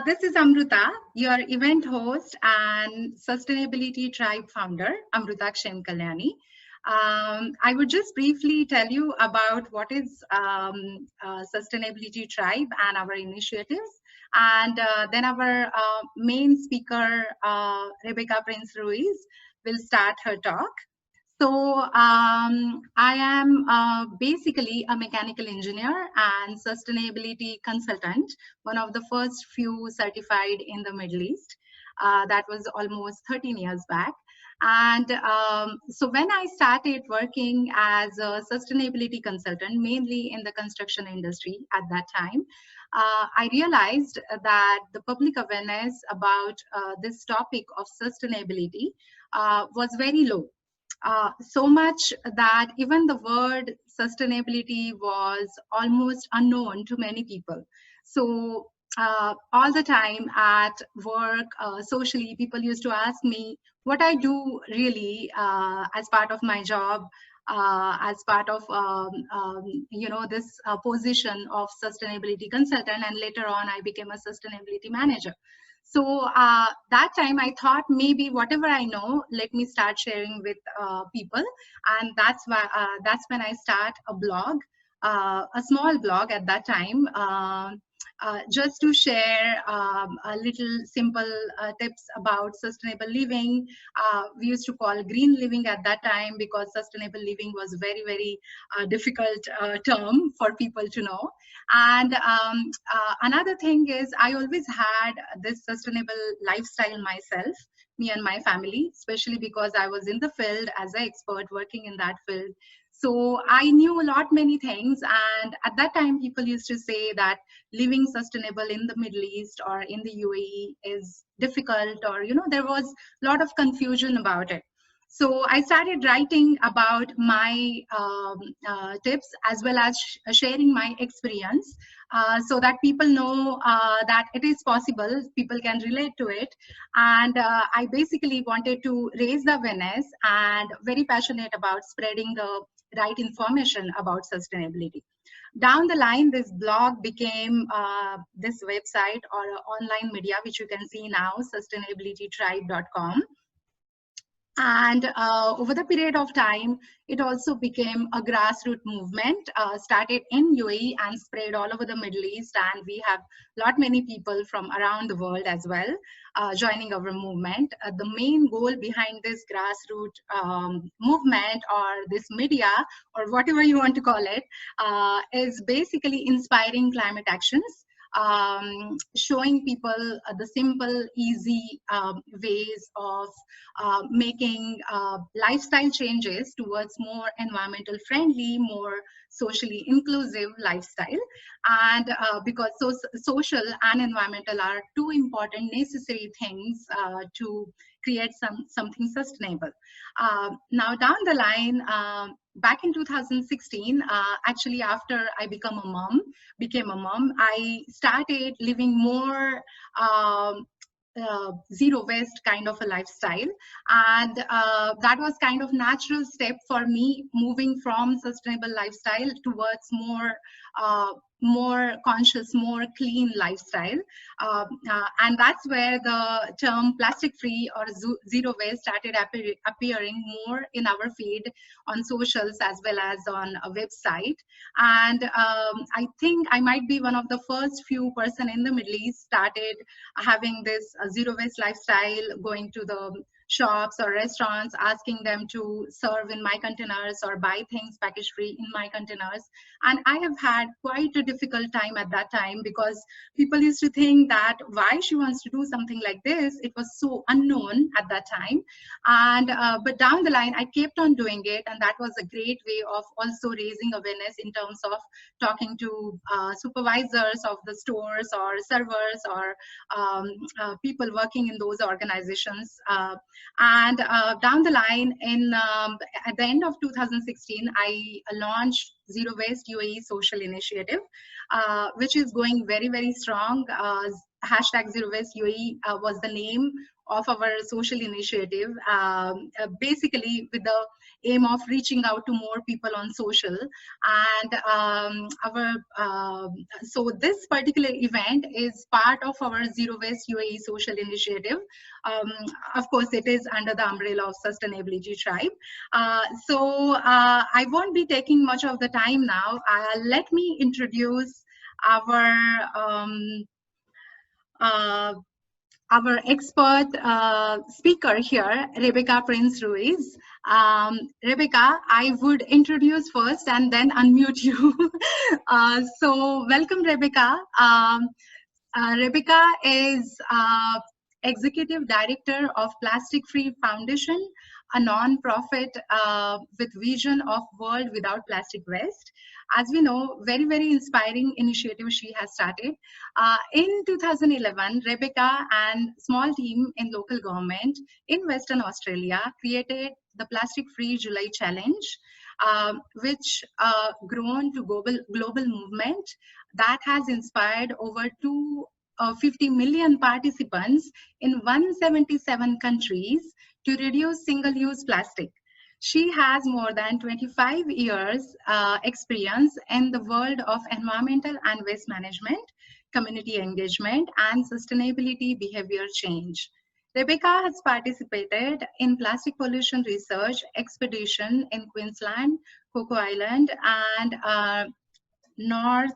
This is Amruta, your event host and Sustainability Tribe founder, Amruta Kshem Kalyani. I would just briefly tell you about what is Sustainability Tribe and our initiatives. And then our main speaker, Rebecca Prince Ruiz, will start her talk. So I am basically a mechanical engineer and sustainability consultant, one of the first few certified in the Middle East. That was almost 13 years back. And so when I started working as a sustainability consultant, mainly in the construction industry at that time, I realized that the public awareness about this topic of sustainability was very low. So much that even the word sustainability was almost unknown to many people. So all the time at work, socially, people used to ask me what I do really as part of my job, as part of this position of sustainability consultant, and later on I became a sustainability manager. So that time I thought maybe whatever I know, let me start sharing with people, and that's when I start a blog, a small blog at that time, just to share a little simple tips about sustainable living. We used to call green living at that time because sustainable living was a very difficult term for people to know. And another thing is I always had this sustainable lifestyle myself, me and my family, especially because I was in the field as an expert working in that field. So I knew many things, and at that time people used to say that living sustainable in the Middle East or in the UAE is difficult, or there was a lot of confusion about it. So I started writing about my tips as well as sharing my experience, so that people know that it is possible, people can relate to it. And I basically wanted to raise the awareness and very passionate about spreading the right information about sustainability. Down the line, this blog became this website or online media, which you can see now, sustainabilitytribe.com. And over the period of time, it also became a grassroots movement, started in UAE and spread all over the Middle East. And we have many people from around the world as well joining our movement. The main goal behind this grassroots movement, or this media, or whatever you want to call it, is basically inspiring climate actions. Showing people the simple, easy ways of making lifestyle changes towards more environmental friendly, more socially inclusive lifestyle. And because social and environmental are two important necessary things to create something sustainable. Now down the line, back in 2016, actually after I became a mom, I started living more zero waste kind of a lifestyle, and that was kind of natural step for me, moving from sustainable lifestyle towards more conscious, more clean lifestyle. And that's where the term plastic free or zero waste started appearing more in our feed on socials as well as on a website. And I think I might be one of the first few person in the Middle East started having this zero waste lifestyle, going to the shops or restaurants, asking them to serve in my containers or buy things package free in my containers. And I have had quite a difficult time at that time, because people used to think that why she wants to do something like this. It was so unknown at that time. And but down the line I kept on doing it, and that was a great way of also raising awareness in terms of talking to supervisors of the stores or servers or people working in those organizations. And down the line, at the end of 2016, I launched Zero Waste UAE Social Initiative, which is going very strong. Hashtag Zero Waste UAE was the name of our social initiative, basically with the aim of reaching out to more people on social. And so this particular event is part of our Zero Waste UAE social initiative. Um, of course, it is under the umbrella of Sustainability Tribe. I won't be taking much of the time now. Let me introduce our uh, our expert speaker here, Rebecca Prince Ruiz. Rebecca, I would introduce first and then unmute you. So welcome, Rebecca. Rebecca is Executive Director of Plastic Free Foundation, a non-profit with vision of world without plastic waste. As we know, very, very inspiring initiative she has started. In 2011, Rebecca and small team in local government in Western Australia created the Plastic Free July Challenge, which grown to global movement that has inspired over 250 million participants in 177 countries to reduce single-use plastic. She has more than 25 years experience in the world of environmental and waste management, community engagement, and sustainability behavior change. Rebecca has participated in plastic pollution research expedition in Queensland, Coco Island, and North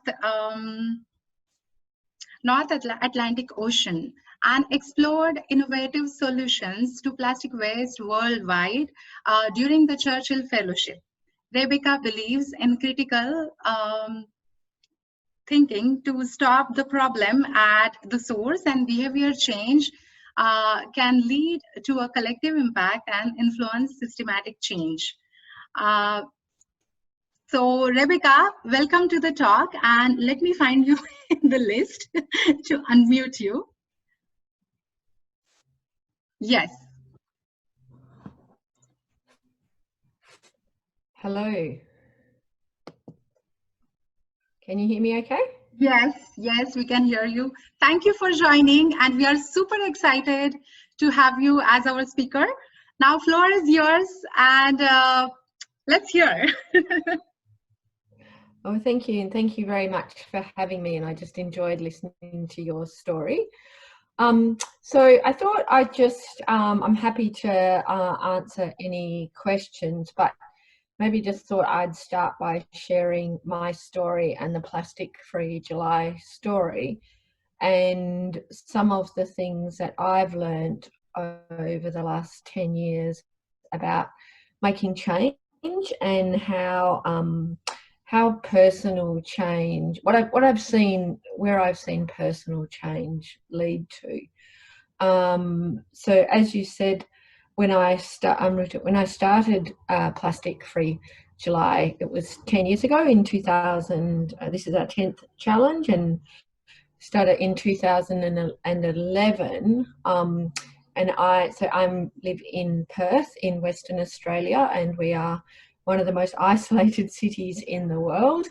Atlantic Ocean, and explored innovative solutions to plastic waste worldwide during the Churchill Fellowship. Rebecca believes in critical thinking to stop the problem at the source, and behavior change can lead to a collective impact and influence systematic change. So Rebecca, welcome to the talk, and let me find you in the list to unmute you. Yes. Hello. Can you hear me okay? Yes, we can hear you. Thank you for joining, and we are super excited to have you as our speaker. Now, floor is yours, and let's hear. Oh, thank you, and thank you very much for having me, and I just enjoyed listening to your story. So I thought I'd just, I'm happy to answer any questions, but maybe just thought I'd start by sharing my story and the Plastic Free July story, and some of the things that I've learned over the last 10 years about making change and how personal change, what I've seen, where I've seen personal change lead to. So as you said, when I started Plastic Free July, it was 10 years ago in 2000. This is our 10th challenge, and started in 2011. And I live in Perth in Western Australia, and we are one of the most isolated cities in the world.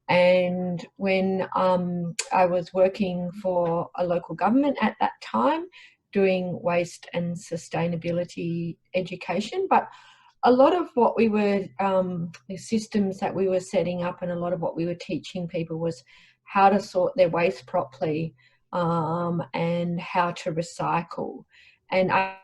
And when I was working for a local government at that time, doing waste and sustainability education, but a lot of what we were, the systems that we were setting up, and a lot of what we were teaching people was how to sort their waste properly, and how to recycle. And I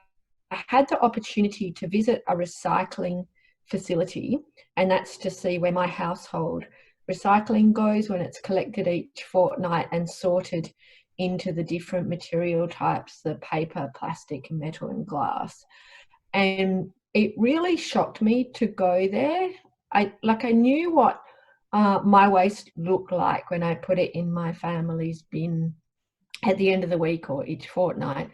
had the opportunity to visit a recycling facility, and that's to see where my household recycling goes when it's collected each fortnight and sorted into the different material types, the paper, plastic, metal and glass. And it really shocked me to go there. I knew what my waste looked like when I put it in my family's bin at the end of the week or each fortnight,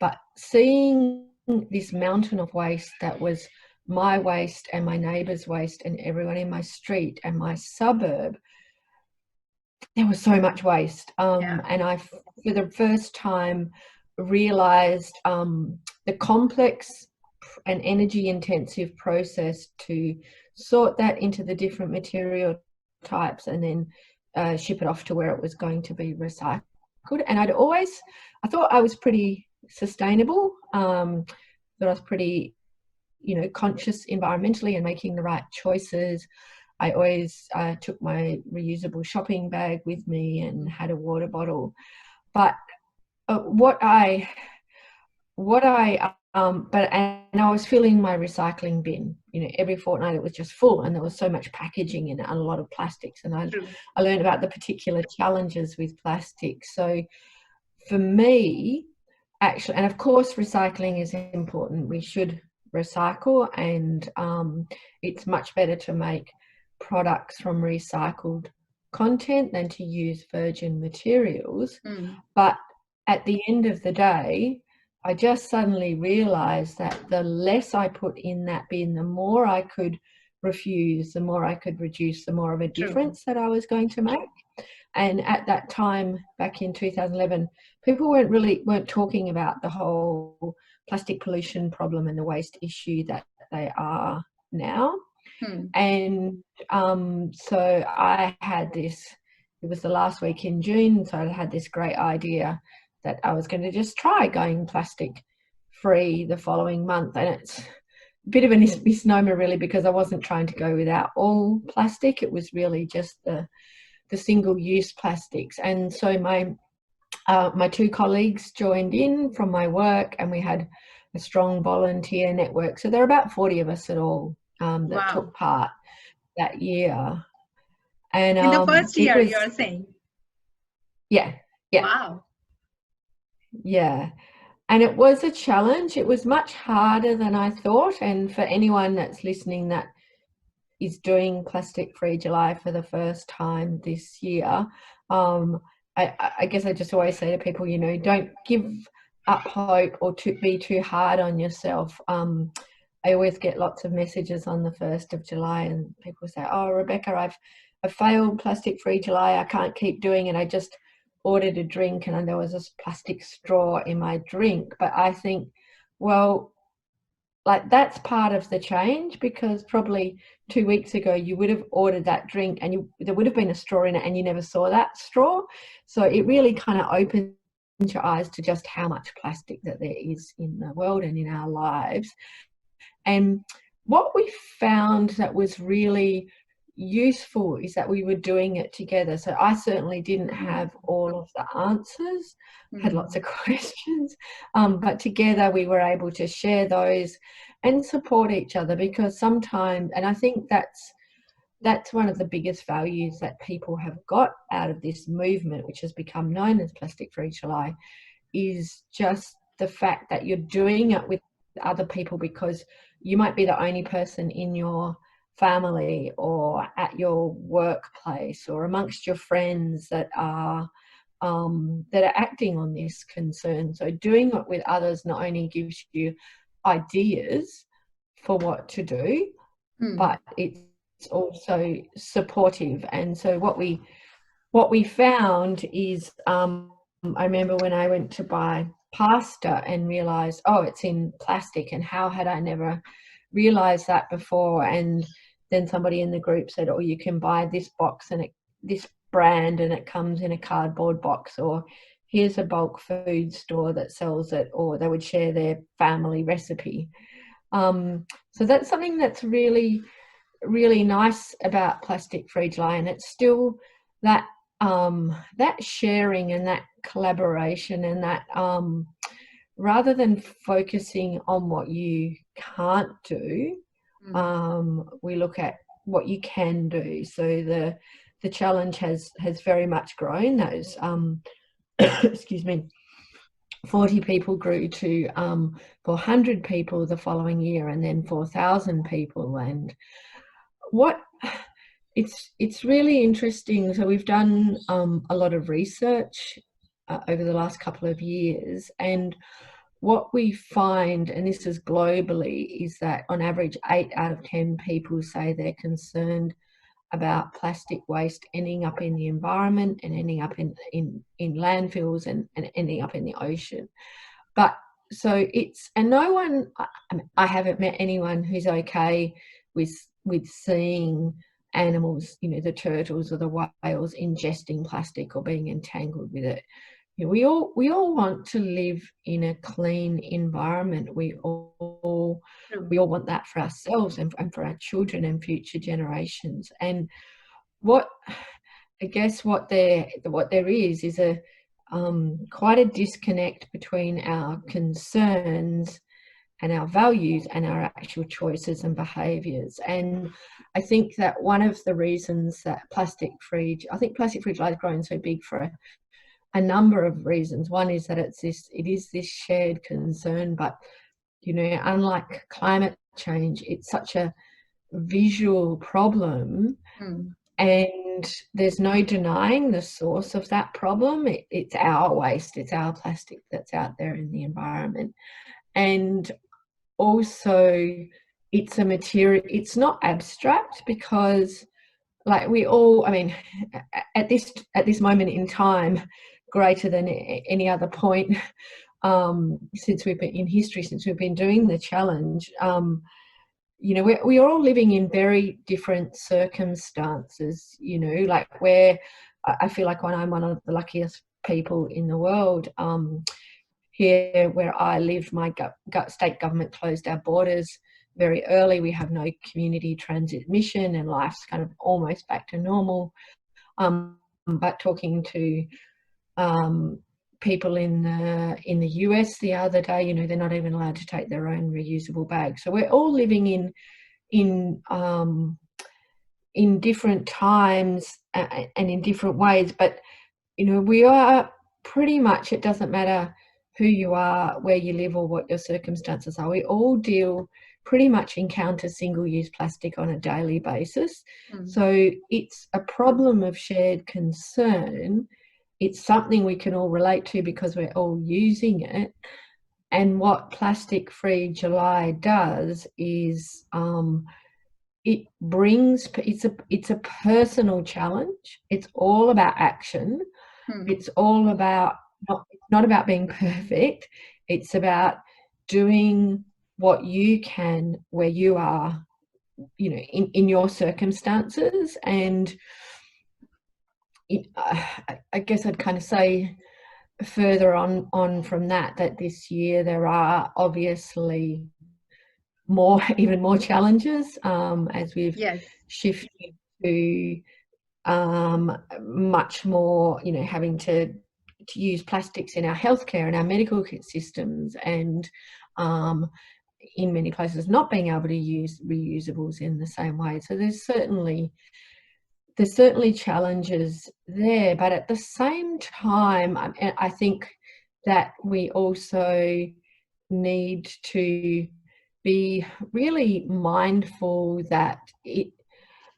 but seeing this mountain of waste that was my waste and my neighbour's waste and everyone in my street and my suburb, there was so much waste. And I, for the first time, realised the complex and energy intensive process to sort that into the different material types and then ship it off to where it was going to be recycled. And I thought I was pretty sustainable, that I was pretty, conscious environmentally and making the right choices. I always took my reusable shopping bag with me and had a water bottle. But and I was filling my recycling bin, every fortnight. It was just full, and there was so much packaging in it and a lot of plastics. And I learned about the particular challenges with plastic. So for me, actually, and of course, recycling is important. We should recycle, and it's much better to make products from recycled content than to use virgin materials. But at the end of the day, I just suddenly realized that the less I put in that bin, the more I could refuse, the more I could reduce, the more of a difference that I was going to make. And at that time, back in 2011, people weren't talking about the whole plastic pollution problem and the waste issue that they are now. And so I had this, it was the last week in June, so I had this great idea that I was going to just try going plastic free the following month. And it's a bit of a misnomer, really, because I wasn't trying to go without all plastic. It was really just the single-use plastics. And so my two colleagues joined in from my work, and we had a strong volunteer network. So there are about 40 of us at all that took part that year. And in the first year, you're saying? Yeah. Wow. Yeah. And it was a challenge. It was much harder than I thought. And for anyone that's listening that is doing Plastic Free July for the first time this year, I guess I just always say to people, don't give up hope or be too hard on yourself. I always get lots of messages on the 1st of July, and people say, "Oh, Rebecca, I've failed Plastic Free July. I can't keep doing it. I just ordered a drink and there was this plastic straw in my drink." But I think, well, like, that's part of the change, because probably 2 weeks ago you would have ordered that drink and there would have been a straw in it and you never saw that straw. So it really kind of opens your eyes to just how much plastic that there is in the world and in our lives. And what we found that was really useful is that we were doing it together. So I certainly didn't have all of the answers, had lots of questions, but together we were able to share those and support each other, because sometimes, and I think that's one of the biggest values that people have got out of this movement, which has become known as Plastic Free July, is just the fact that you're doing it with other people, because you might be the only person in your family or at your workplace or amongst your friends that are acting on this concern. So doing it with others not only gives you ideas for what to do, but it's also supportive. And so what we found is, I remember when I went to buy pasta and realized, oh, it's in plastic, and how had I never realized that before? And then somebody in the group said, oh, you can buy this box and this brand and it comes in a cardboard box, or here's a bulk food store that sells it, or they would share their family recipe. So that's something that's really, really nice about Plastic Free July, and it's still that sharing and that collaboration, and that rather than focusing on what you can't do, we look at what you can do. So the challenge has very much grown. Those excuse me, 40 people grew to 400 people the following year, and then 4,000 people. And it's really interesting. So we've done a lot of research over the last couple of years, and what we find, and this is globally, is that on average 8 out of 10 people say they're concerned about plastic waste ending up in the environment and ending up in landfills and ending up in the ocean. But so it's, and no one, I haven't met anyone who's okay with seeing animals, the turtles or the whales, ingesting plastic or being entangled with it. we all want to live in a clean environment. We all want that for ourselves and for our children and future generations. And what I guess what there is a quite a disconnect between our concerns and our values and our actual choices and behaviours. And I think that one of the reasons that plastic free July has grown so big for a number of reasons. One is that it is this shared concern, but unlike climate change, it's such a visual problem. And there's no denying the source of that problem. It's our waste, it's our plastic that's out there in the environment. And also it's a material, it's not abstract, because like we all, I mean, at this moment in time, greater than any other point since we've been in history, since we've been doing the challenge, we are all living in very different circumstances, like where I feel like when I'm one of the luckiest people in the world, here where I live, my state government closed our borders very early. We have no community transmission and life's kind of almost back to normal. But talking to people in the US the other day, they're not even allowed to take their own reusable bags. So we're all living in different times and in different ways. But we are pretty much, it doesn't matter who you are, where you live, or what your circumstances are. We all pretty much encounter single-use plastic on a daily basis. So it's a problem of shared concern. It's something we can all relate to because we're all using it. And what Plastic Free July does is it's a personal challenge. It's all about action. It's all about not about being perfect. It's about doing what you can where you are, in your circumstances. And I guess I'd kind of say further on from that this year there are obviously even more challenges as we've shifted to much more, having to use plastics in our healthcare and our medical systems, and in many places not being able to use reusables in the same way. So there's certainly challenges there, but at the same time, I think that we also need to be really mindful that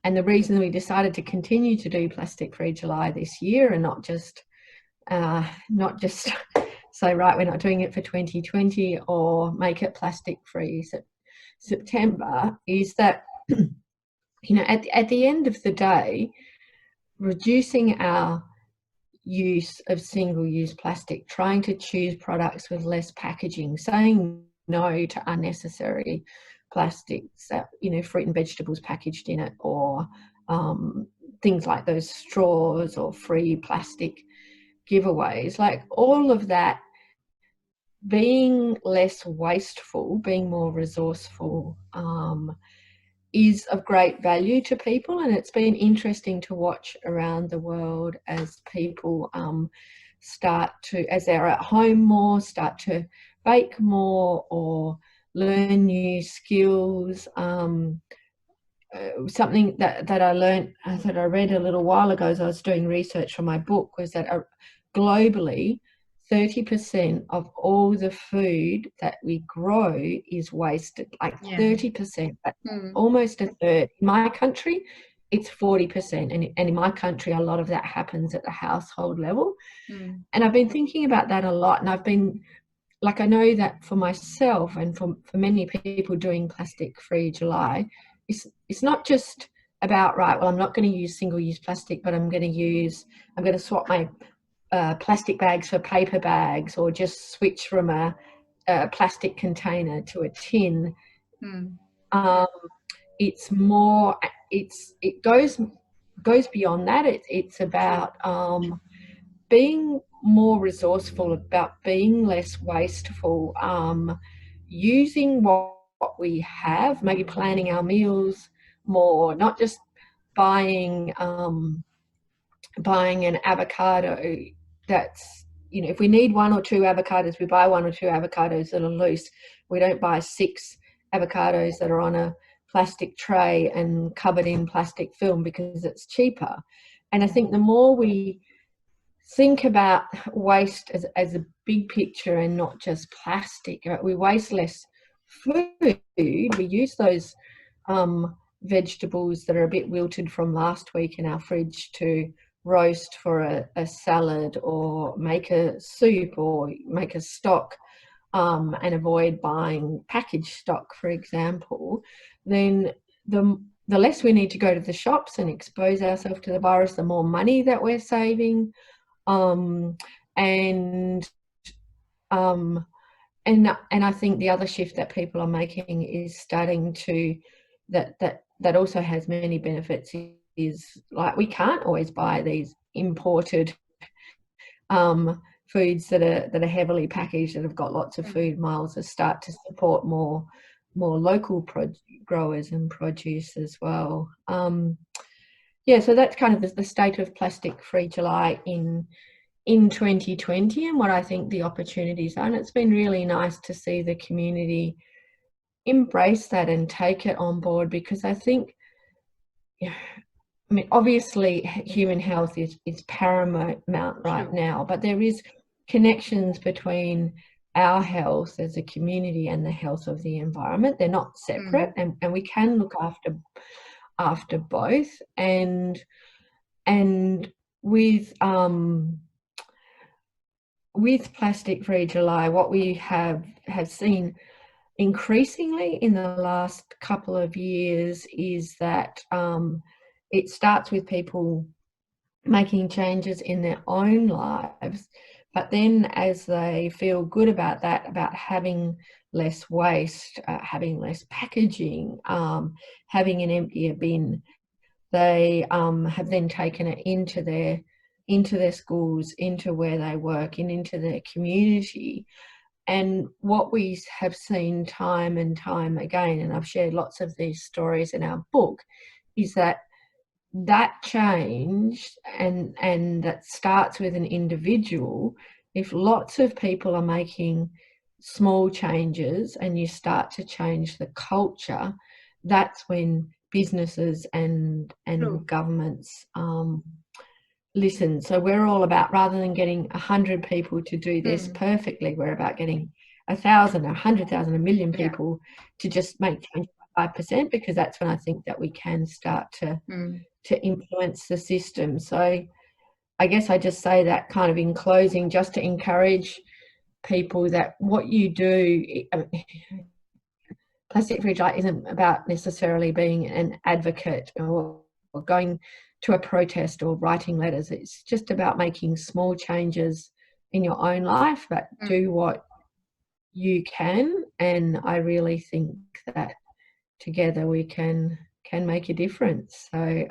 and the reason we decided to continue to do Plastic Free July this year and not just say, right, we're not doing it for 2020 or make it plastic free September, is that at the end of the day, reducing our use of single-use plastic, trying to choose products with less packaging, saying no to unnecessary plastics, fruit and vegetables packaged in it, or things like those straws or free plastic giveaways, like all of that, being less wasteful, being more resourceful, is of great value to people. And it's been interesting to watch around the world as people start to, as they're at home more, start to bake more or learn new skills. Something that I learned, that I read a little while ago as I was doing research for my book, was that globally 30% of all the food that we grow is wasted, like 30%, almost a third. In my country, it's 40%. And in my country, a lot of that happens at the household level. And I've been thinking about that a lot. And I've been, like, I know that for myself and for many people doing Plastic Free July, it's not just about, right, well, I'm not going to use single-use plastic, but I'm going to swap my plastic bags for paper bags, or just switch from a plastic container to a tin. It's more, it goes beyond that. It's about being more resourceful, about being less wasteful, using what we have, maybe planning our meals more, not just buying buying an avocado that's, you know, if we need 1 or 2 avocados, we buy 1 or 2 avocados that are loose. We don't buy 6 avocados that are on a plastic tray and covered in plastic film because it's cheaper. And I think the more we think about waste as a big picture and not just plastic, we waste less food. We use those vegetables that are a bit wilted from last week in our fridge to roast for a salad, or make a soup, or make a stock, and avoid buying packaged stock, for example, then the less we need to go to the shops and expose ourselves to the virus, the more money that we're saving. And I think the other shift that people are making is starting to, that also has many benefits, is like, we can't always buy these imported foods that are heavily packaged, that have got lots of food miles, to start to support more local growers and produce as well. Yeah, so that's kind of the state of Plastic Free July in 2020, and what I think the opportunities are. And it's been really nice to see the community embrace that and take it on board, because I think, I mean, obviously human health is paramount right now, but there is connections between our health as a community and the health of the environment. They're not separate, and we can look after both. And with Plastic Free July, what we have seen increasingly in the last couple of years is that it starts with people making changes in their own lives, but then as they feel good about that, about having less waste, having less packaging, having an emptier bin, they have then taken it into their schools, into where they work, and into their community. And what we have seen time and time again, and I've shared lots of these stories in our book, is that change, and that starts with an individual. If lots of people are making small changes and you start to change the culture, that's when businesses and governments listen. So we're all about, rather than getting 100 people to do this perfectly, we're about getting 1,000, 100,000, 1 million people to just make change by 5%, because that's when I think that we can start to influence the system. So I guess I just say that kind of in closing, just to encourage people that what you do, Plastic Free July isn't about necessarily being an advocate or going to a protest or writing letters. It's just about making small changes in your own life, but do what you can. And I really think that together we can make a difference. So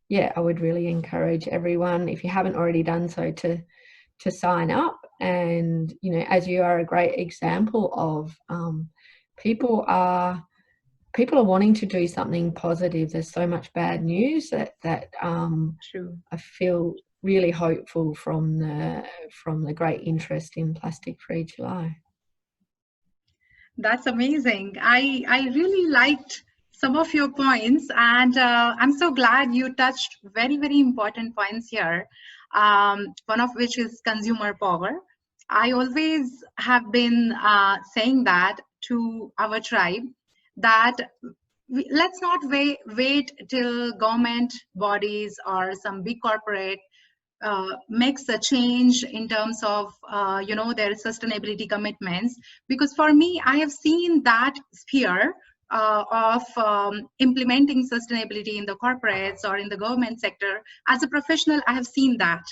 yeah, I would really encourage everyone, if you haven't already done so, to sign up. And, you know, as you are a great example of, people are wanting to do something positive. There's so much bad news that I feel really hopeful from the great interest in Plastic Free July. That's amazing. I really liked some of your points, and I'm so glad you touched very, very important points here. One of which is consumer power. I always have been saying that to our tribe, that let's not wait till government bodies or some big corporate makes a change in terms of their sustainability commitments. Because for me, I have seen that sphere of implementing sustainability in the corporates or in the government sector. As a professional, I have seen that,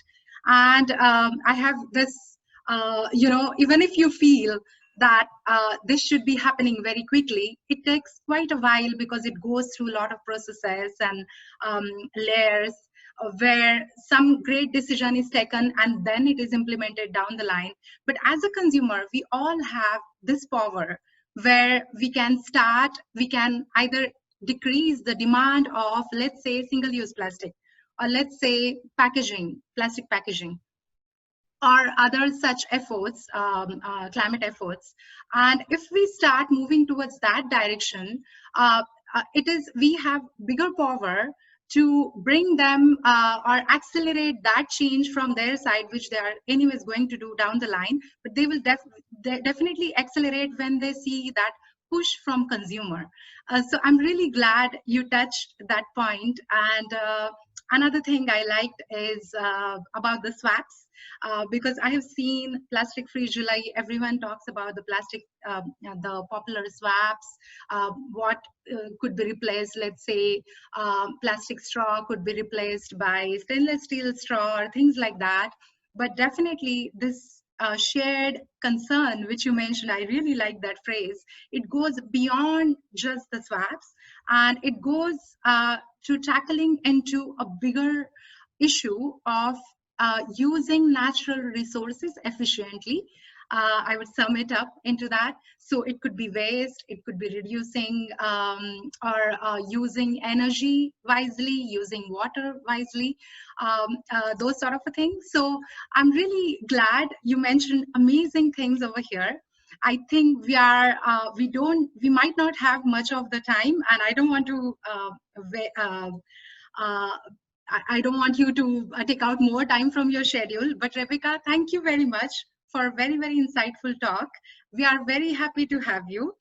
and I have this even if you feel that this should be happening very quickly, it takes quite a while, because it goes through a lot of processes and layers. where some great decision is taken and then it is implemented down the line. But as a consumer, we all have this power where we can either decrease the demand of, let's say, single-use plastic, or let's say plastic packaging, or other such efforts, climate efforts. And if we start moving towards that direction, it is we have bigger power to bring them or accelerate that change from their side, which they are anyways going to do down the line. But they will definitely accelerate when they see that push from consumer. So I'm really glad you touched that point. And another thing I liked is about the swaps, because I have seen plastic free July. Everyone talks about the plastic, the popular swaps, what could be replaced. Let's say plastic straw could be replaced by stainless steel straw or things like that. But definitely this shared concern, which you mentioned, I really like that phrase. It goes beyond just the swaps, and it goes to tackling into a bigger issue of using natural resources efficiently. I would sum it up into that. So it could be waste, it could be reducing or using energy wisely, using water wisely, those sort of things. So I'm really glad you mentioned amazing things over here. I think we might not have much of the time, and I don't want to uh, I don't want you to take out more time from your schedule. But Rebecca, thank you very much for a very, very insightful talk. We are very happy to have you.